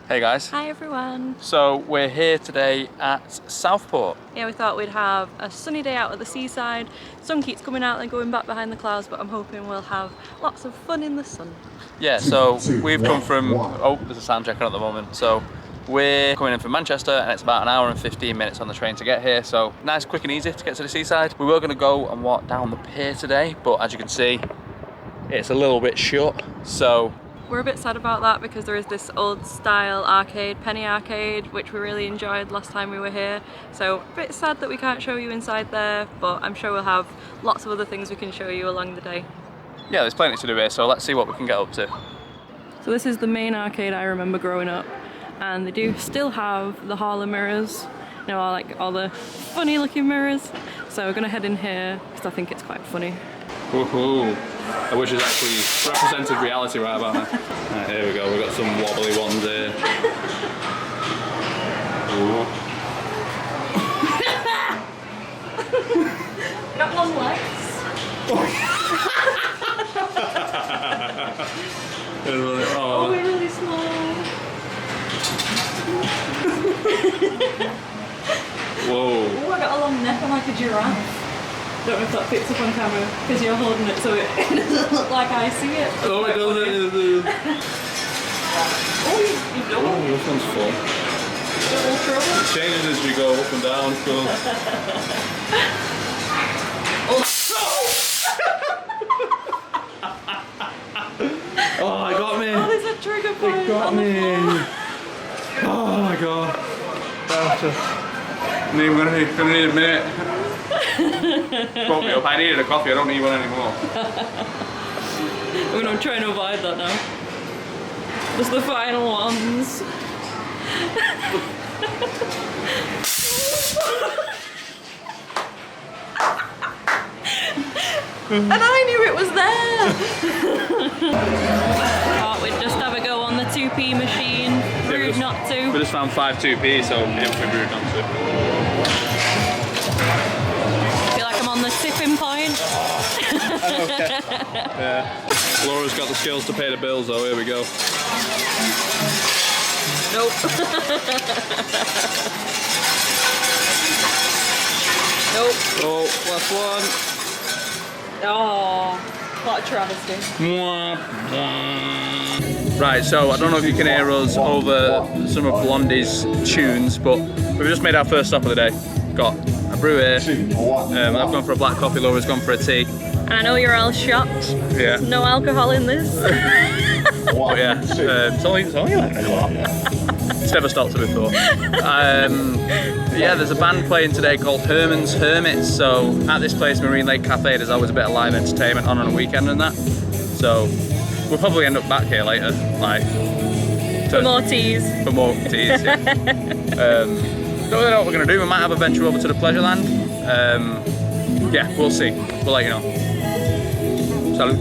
Hey guys. Hi everyone. So we're here today at Southport. Yeah, we thought we'd have a sunny day out at the seaside. Sun keeps coming out and going back behind the clouds, but I'm hoping we'll have lots of fun in the sun. Yeah, so we've come from, oh, there's a sound checker at the moment. So we're coming in from Manchester and it's about an hour and 15 minutes on the train to get here. So nice, quick and easy to get to the seaside. We were gonna go and walk down the pier today, but as you can see, it's a little bit shut. So we're a bit sad about that because there is this old style arcade, penny arcade, which we really enjoyed last time we were here. So a bit sad that we can't show you inside there, but I'm sure we'll have lots of other things we can show you along the day. yeah, there's plenty to do here, so let's see what we can get up to. So this is the main arcade I remember growing up, and they do still have the Hall of Mirrors, you know, like all the funny looking mirrors. So we're gonna head in here because I think it's quite funny. Woohoo! I wish it actually represented reality right about now. Right, here we go, we've got some wobbly ones here. Got long legs. Oh, we're really small. Whoa. Oh, I got a long neck, I'm like a giraffe. Don't know if that fits up on camera because you're holding it so it doesn't look like I see it. Oh, it doesn't. Oh, you don't. Oh, this one's fun. Double trouble. It changes as you go up and down, cool. Oh, it got me. Oh, there's a trigger point. It got on the me. floor. Oh my god. I'm gonna need a minute. Spoke me up. I needed a coffee, I don't need one anymore. We're gonna try and avoid that now. Just the final ones. And I knew it was there! Thought we'd just have a go on the 2p machine. Rude not to. We just found 5 2p, so it would be rude not to. Feel like I'm on the tipping point. Okay. Yeah. Laura's got the skills to pay the bills though, here we go. Nope. Nope. Oh, last one. Oh, what a travesty. Right, so I don't know if you can hear us over some of Blondie's tunes, but we've just made our first stop of the day. Got a brew here. I've gone for a black coffee, Laura's gone for a tea. And I know you're all shocked. Yeah. There's no alcohol in this. But yeah, it's only 11 o'clock. It's never stopped it before. Yeah, there's a band playing today called Herman's Hermits. So at this place, Marine Lake Cafe, there's always a bit of live entertainment on a weekend and that. So we'll probably end up back here later, like For more teas. For more teas, yeah. Don't really know what we're gonna do. We might have a venture over to the Pleasureland. Yeah, we'll see. We'll let you know. Salut.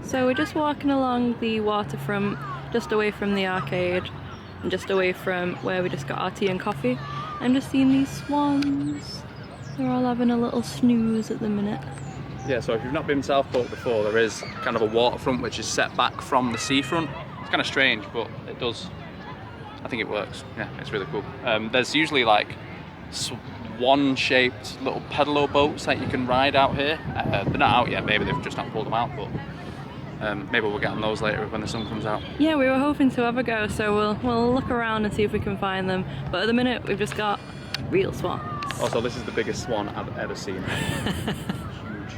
So we're just walking along the waterfront, just away from the arcade and just away from where we just got our tea and coffee. I'm just seeing these swans. They're all having a little snooze at the minute. Yeah, so if you've not been to Southport before, there is kind of a waterfront which is set back from the seafront. It's kind of strange, but it does, I think it works. Yeah, it's really cool. There's usually like swan-shaped little pedalo boats that you can ride out here. They're not out yet, maybe they've just not pulled them out, but maybe we'll get on those later when the sun comes out. Yeah, we were hoping to have a go, so we'll look around and see if we can find them. But at the minute, we've just got real swans. Also, this is the biggest swan I've ever seen. Huge.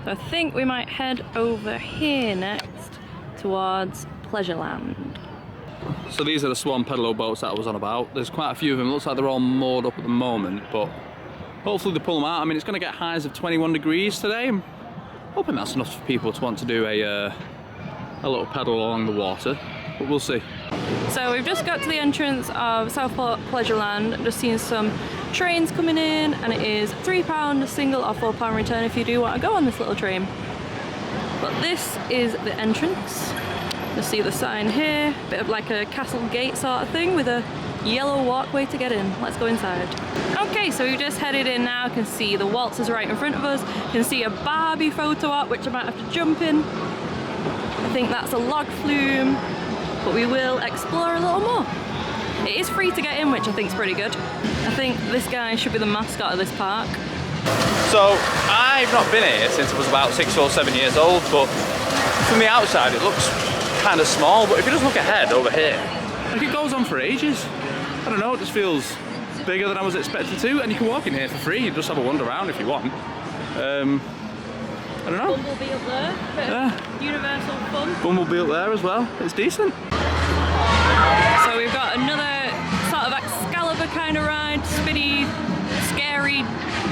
So I think we might head over here next towards Pleasureland. So these are the swan pedalo boats that I was on about. There's quite a few of them. Looks like they're all moored up at the moment, but hopefully they pull them out. I mean, it's going to get highs of 21 degrees today. I'm hoping that's enough for people to want to do a little pedal along the water, but we'll see. So we've just got to the entrance of Southport Pleasureland, just seen some trains coming in, and it is £3 single or £4 return if you do want to go on this little train. But this is the entrance. You'll see the sign here, bit of like a castle gate sort of thing with a yellow walkway to get in. Let's go inside. Okay, so we've just headed in now. You can see the waltzers right in front of us. You can see a Barbie photo op, which I might have to jump in. I think that's a log flume. but we will explore a little more. It is free to get in, which I think is pretty good. I think this guy should be the mascot of this park. So I've not been here since I was about 6 or 7 years old, but from the outside it looks kind of small, but if you just look ahead over here, like it goes on for ages. I don't know, it just feels bigger than I was expected to, and you can walk in here for free and just have a wander around if you want. I don't know. Bumblebee up there, bit of universal fun. Bumblebee up there as well, it's decent. So we've got another sort of Excalibur kind of ride, spinny, scary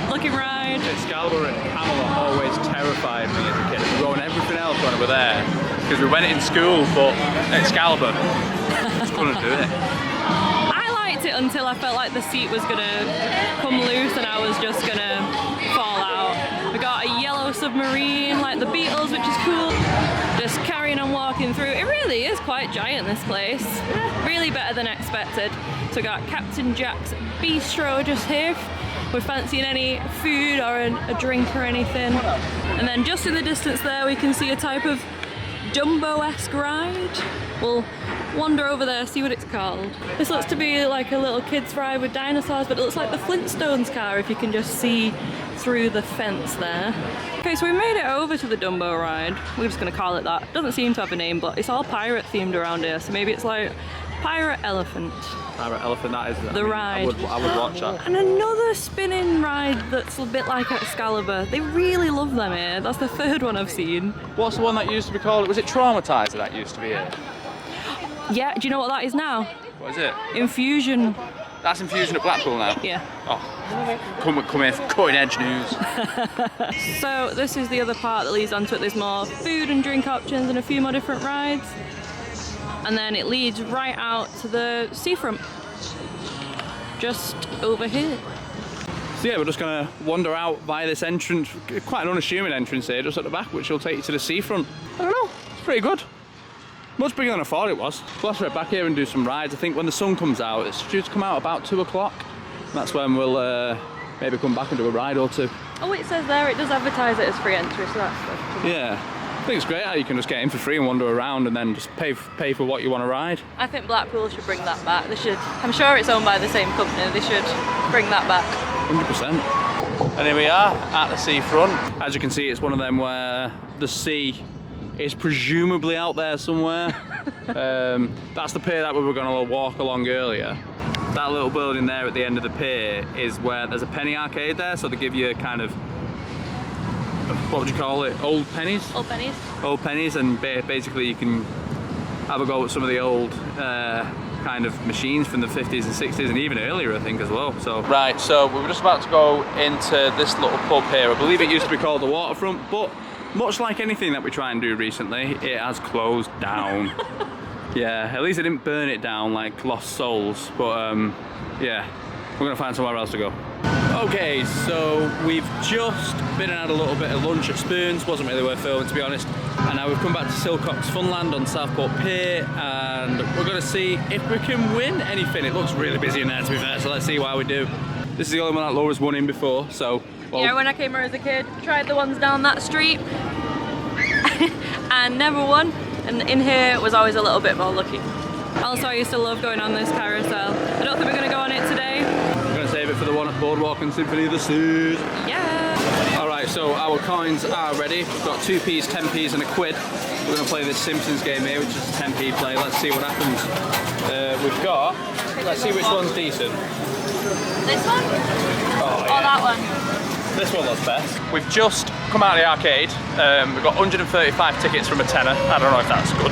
looking ride. Excalibur and Camelot always terrified me as a kid. We were going everything else when we were there, because we went in school, but Excalibur, just couldn't do it. I liked it until I felt like the seat was gonna come loose and I was just gonna fall out. We got a yellow submarine like the Beatles, which is cool. Just carrying on walking through. It really is quite giant, this place. Really better than expected. So we got Captain Jack's Bistro just here. If we're fancying any food or a drink or anything. And then just in the distance there we can see a type of Dumbo-esque ride. We'll wander over there, see what it's called. This looks to be like a little kid's ride with dinosaurs, but it looks like the Flintstones car if you can just see through the fence there. Okay, so we made it over to the Dumbo ride. We're just gonna call it that. It doesn't seem to have a name, but it's all pirate themed around here, so maybe it's like Pirate Elephant. Pirate Elephant, that is the ride. I would watch that. And another spinning ride that's a bit like Excalibur. They really love them here. That's the third one I've seen. What's the one that used to be called? Was it Traumatizer that used to be here? Yeah, do you know what that is now? What is it? Infusion. That's Infusion at Blackpool now? Yeah. Oh, come here for cutting edge news. So this is the other part that leads onto it. There's more food and drink options and a few more different rides. And then it leads right out to the seafront. Just over here. So yeah, we're just gonna wander out via this entrance, quite an unassuming entrance here, just at the back, which will take you to the seafront. I don't know, it's pretty good. Much bigger than I thought it was. We'll have to head back here and do some rides. I think when the sun comes out, it's due to come out about 2 o'clock. That's when we'll maybe come back and do a ride or two. Oh, it says there it does advertise it as free entry, so that's good. Yeah, I think it's great how you can just get in for free and wander around and then just pay for what you want to ride. I think Blackpool should bring that back. They should. I'm sure it's owned by the same company. They should bring that back. 100%. And here we are at the seafront. As you can see, it's one of them where the sea is presumably out there somewhere. That's the pier that we were going to walk along earlier. That little building there at the end of the pier is where there's a penny arcade there, so they give you kind of, what would you call it, old pennies? Old pennies. Old pennies, and basically you can have a go at some of the old kind of machines from the 50s and 60s and even earlier, I think, as well. So right, so we were just about to go into this little pub here. I believe it used to be called the Waterfront, but much like anything that we try and do recently, it has closed down. Yeah, at least they didn't burn it down like Lost Souls, but yeah, we're gonna find somewhere else to go. Okay, so we've just been and had a little bit of lunch at Spoons. Wasn't really worth filming, to be honest. And now we've come back to Silcock's Funland on Southport Pier, and we're gonna see if we can win anything. It looks really busy in there, to be fair, so let's see why we do. This is the only one that Laura's won in before, so... Well, yeah, when I came here as a kid, tried the ones down that street and never won. And in here was always a little bit more lucky. Also, I used to love going on this carousel. I don't think we're going to go on it today. We're going to save it for the one at Boardwalk and Symphony of the Seas. Yeah! Alright, so our coins are ready. We've got 2p's, 10p's and a quid. We're going to play this Simpsons game here, which is a 10p play. Let's see what happens. We've got... Let's see which one's decent. This one? Oh, yeah. Or that one? This one looks best. We've just come out of the arcade. We've got 135 tickets from a tenner. I don't know if that's good.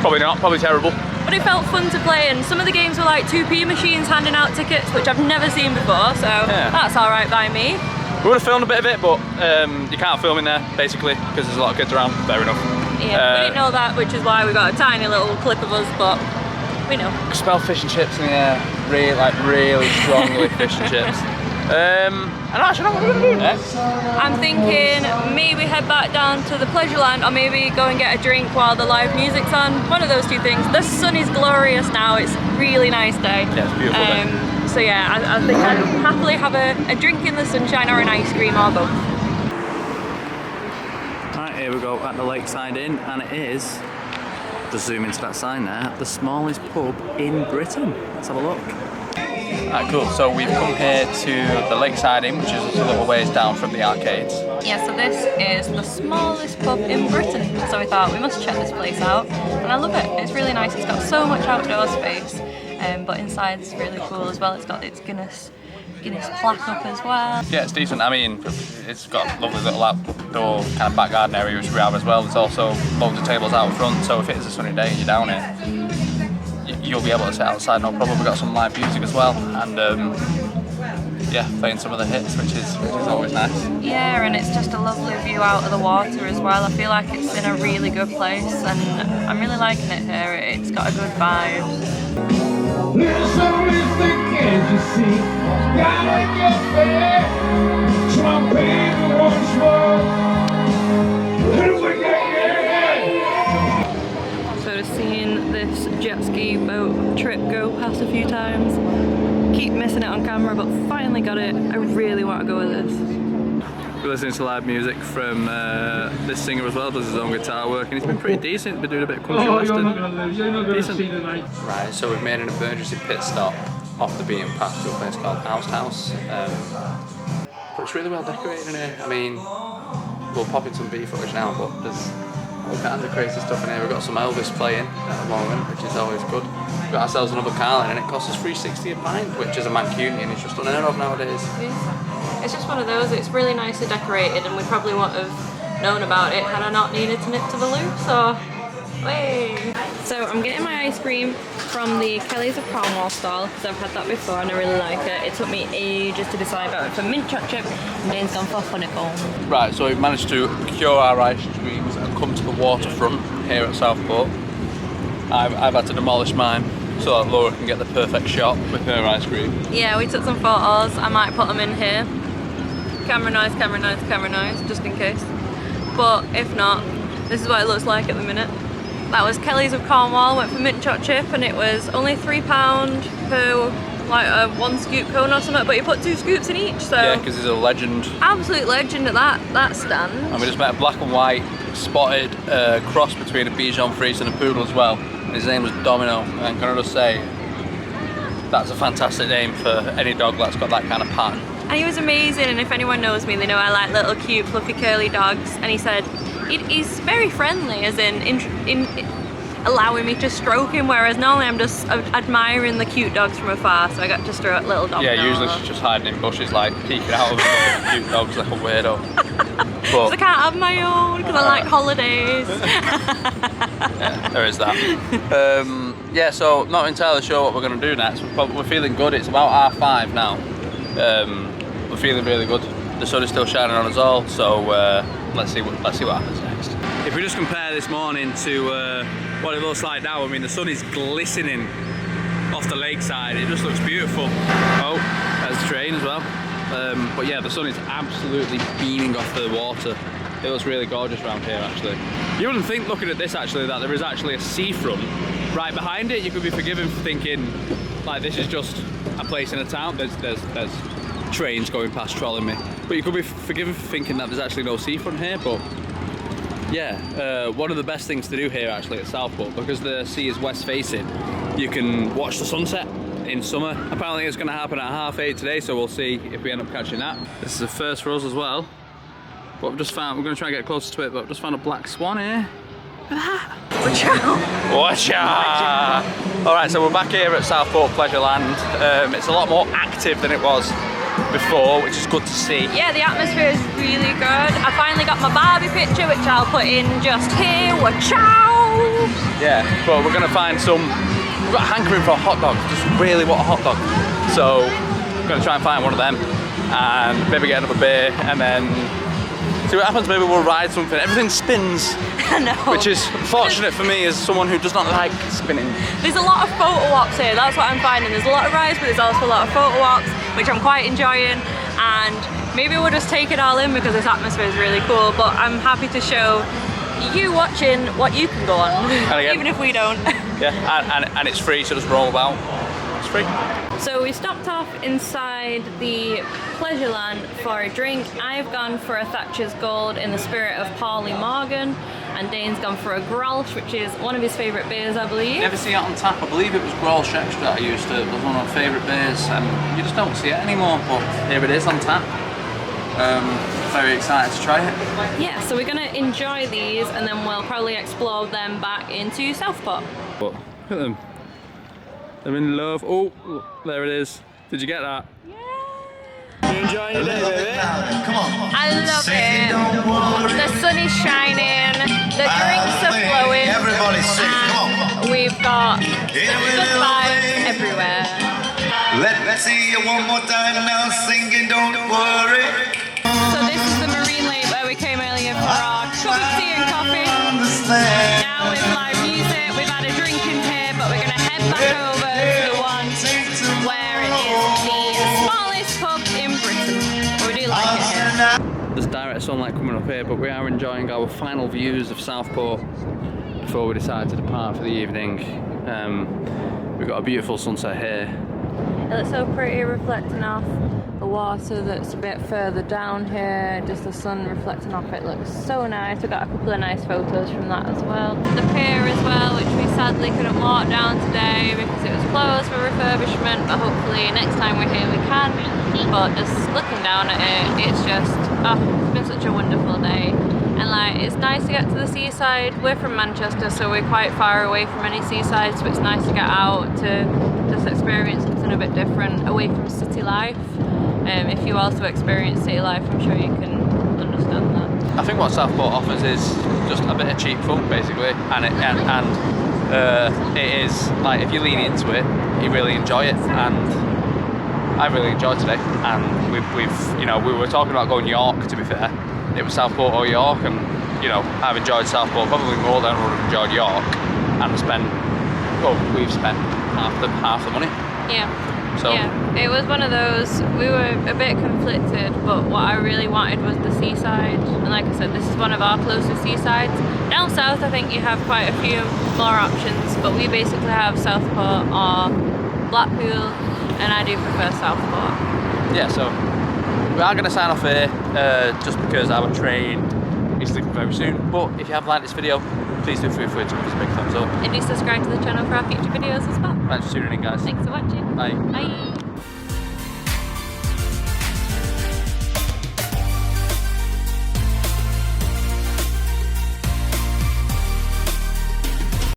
Probably not, probably terrible. But it felt fun to play, and some of the games were like 2p machines handing out tickets, which I've never seen before, so yeah. That's alright by me. We would have filmed a bit of it, but you can't film in there, basically, because there's a lot of kids around. Fair enough. Yeah, we didn't know that, which is why we got a tiny little clip of us, but we know. I smell fish and chips in the air, really strongly fish and chips. And actually, what we're going to do next? I'm thinking maybe head back down to the Pleasureland, or maybe go and get a drink while the live music's on. One of those two things. The sun is glorious now, it's a really nice day. Yeah, it's beautiful day. So yeah, I think I'd happily have a drink in the sunshine or an ice cream or both. Right, here we go at the Lakeside Inn, and it is Just zoom into that sign there. The smallest pub in Britain. Let's have a look. Alright, cool. So we've come here to the Lakeside Inn, which is just a little ways down from the arcades. Yeah, so this is the smallest pub in Britain. So we thought we must check this place out, and I love it. It's really nice. It's got so much outdoor space, but inside it's really cool as well. It's got its Guinness plaque up as well. Yeah, it's decent. I mean, it's got a lovely little outdoor kind of back garden area which we have as well. There's also loads of tables out front, so if it is a sunny day and you're down here, you'll be able to sit outside no problem. We've got some live music as well, and yeah, playing some of the hits, which is always nice. Yeah, and it's just a lovely view out of the water as well. I feel like it's in a really good place, and I'm really liking it here. It's got a good vibe. There's always the can't you see? Gotta get back. Trumpet once more. So I've seen this jet ski boat trip go past a few times. Keep missing it on camera, but finally got it. I really want to go with this. We're listening to live music from this singer as well, does his own guitar work, and he's been pretty decent, been doing a bit of country western. Decent. Right, so we've made an emergency pit stop off the beaten path to a place called House. But it's really well decorated in here. I mean, we'll pop in some B footage now, but there's all kinds of crazy stuff in here. We've got some Elvis playing at the moment, which is always good. We've got ourselves another Carlin, and it costs us $3.60 a pint, which is a Mancunian, it's just unheard of nowadays. It's just one of those, it's really nicely decorated, and we probably wouldn't have known about it had I not needed to nip to the loo, so hey. So I'm getting my ice cream from the Kelly's of Cornwall stall, because I've had that before and I really like it. It took me ages to decide about it for mint chocolate chip, and Dane's gone for honeycomb. Right, so we've managed to cure our ice creams and come to the waterfront here at Southport. I've had to demolish mine so that Laura can get the perfect shot with her ice cream. Yeah, we took some photos. I might put them in here. Camera noise, just in case. But if not, this is what it looks like at the minute. That was Kelly's of Cornwall, went for mint chocolate chip, and it was only £3 per like a 1 scoop cone or something, but you put 2 scoops in each, so... Yeah, because he's a legend. Absolute legend at that stand. And we just met a black and white spotted cross between a Bichon Frise and a Poodle as well. His name was Domino, and can I just say, that's a fantastic name for any dog that's got that kind of pattern. And he was amazing, and if anyone knows me, they know I like little cute fluffy curly dogs, and he said he's very friendly, as in allowing me to stroke him, whereas normally I'm just admiring the cute dogs from afar, so I got to stroke little Domino. Yeah, usually she's just hiding in bushes, like peeking out of the cute dogs like a weirdo. But I can't have my own because I like holidays. yeah, there is that. Yeah, so not entirely sure what we're going to do next. We're feeling good. It's about 5:30 now. We're feeling really good. The sun is still shining on us all, so let's see what happens next. If we just compare this morning to what it looks like now, I mean the sun is glistening off the lakeside. It just looks beautiful. Oh, there's the train as well. But yeah, the sun is absolutely beaming off the water. It looks really gorgeous around here, actually. You wouldn't think, looking at this, actually, that there is actually a seafront right behind it. You could be forgiven for thinking, like, this is just a place in a town. There's trains going past trolling me. But you could be forgiven for thinking that there's actually no seafront here, but yeah, one of the best things to do here, actually, at Southport, because the sea is west-facing, you can watch the sunset in summer. Apparently it's going to happen at 8:30 today, so we'll see if we end up catching that. This is a first for us as well. But we've just found, we're going to try and get closer to it, but I've just found a black swan here. Watch out! Watch out! Alright, so we're back here at Southport Pleasureland. It's a lot more active than it was before, which is good to see. Yeah, the atmosphere is really good. I finally got my Barbie picture, which I'll put in just here. Watch out! Yeah, but we're going to find some... We've got a hankering for a hot dog, just really want a hot dog. So we're going to try and find one of them and maybe get another beer and then see what happens. Maybe we'll ride something. Everything spins, which is fortunate for me as someone who does not like spinning. There's a lot of photo ops here, that's what I'm finding. There's a lot of rides, but there's also a lot of photo ops, which I'm quite enjoying. And maybe we'll just take it all in because this atmosphere is really cool, but I'm happy to show you watching what you can go on, again, even if we don't. Yeah, and it's free, so just roll about. It's free. So we stopped off inside the Pleasureland for a drink. I've gone for a Thatcher's Gold in the spirit of Paulie Morgan. and Dane's gone for a Grolsch, which is one of his favourite beers, I believe. Never see it on tap. I believe it was Grolsch Extra I used to. It was one of my favourite beers, and you just don't see it anymore. But here it is on tap. Very excited to try it. Yeah, so we're gonna enjoy these, and then we'll probably explore them back into Southport. But look at them. They're in love. Oh, look, there it is. Did you get that? You enjoying your day, baby? Come on. I love it. The sun is shining, the drinks are flowing, Everybody's sick. Come on. we've got good vibes everywhere. Let's see you one more time now, singing, don't worry. So this is the Marine Lake where we came earlier for our cup of tea and coffee. Now with live music, we've had a drink in here, but we're going to head back over to the one where it is the smallest pub in Britain. We do like it here. There's direct sunlight coming up here, but we are enjoying our final views of Southport before we decide to depart for the evening. We've got a beautiful sunset here. It looks so pretty, reflecting off the water that's a bit further down here, just the sun reflecting off it looks so nice. We got a couple of nice photos from that as well. The pier as well, which we sadly couldn't walk down today because it was closed for refurbishment, but hopefully next time we're here we can. But just looking down at it, it's just, oh, it's been such a wonderful day. And like, it's nice to get to the seaside. We're from Manchester, so we're quite far away from any seaside, so it's nice to get out to just experience something a bit different away from city life. If you also experience city life, I'm sure you can understand that. I think what Southport offers is just a bit of cheap fun, basically, and it is like, if you lean into it, you really enjoy it, and I really enjoyed today. And we've you know, we were talking about going York. To be fair, it was Southport or York, and you know, I've enjoyed Southport probably more than I would have enjoyed York, and we've spent half the money. Yeah. So yeah, it was one of those, we were a bit conflicted, but what I really wanted was the seaside, and like I said, this is one of our closest seasides. Down south I think you have quite a few more options, but we basically have Southport or Blackpool, and I do prefer Southport. yeah, so we are going to sign off here just because our train is leaving very soon. But if you have liked this video, please do feel free to give us a big thumbs up. And do subscribe to the channel for our future videos as well. Thanks for tuning in, guys. Thanks for watching. Bye. Bye.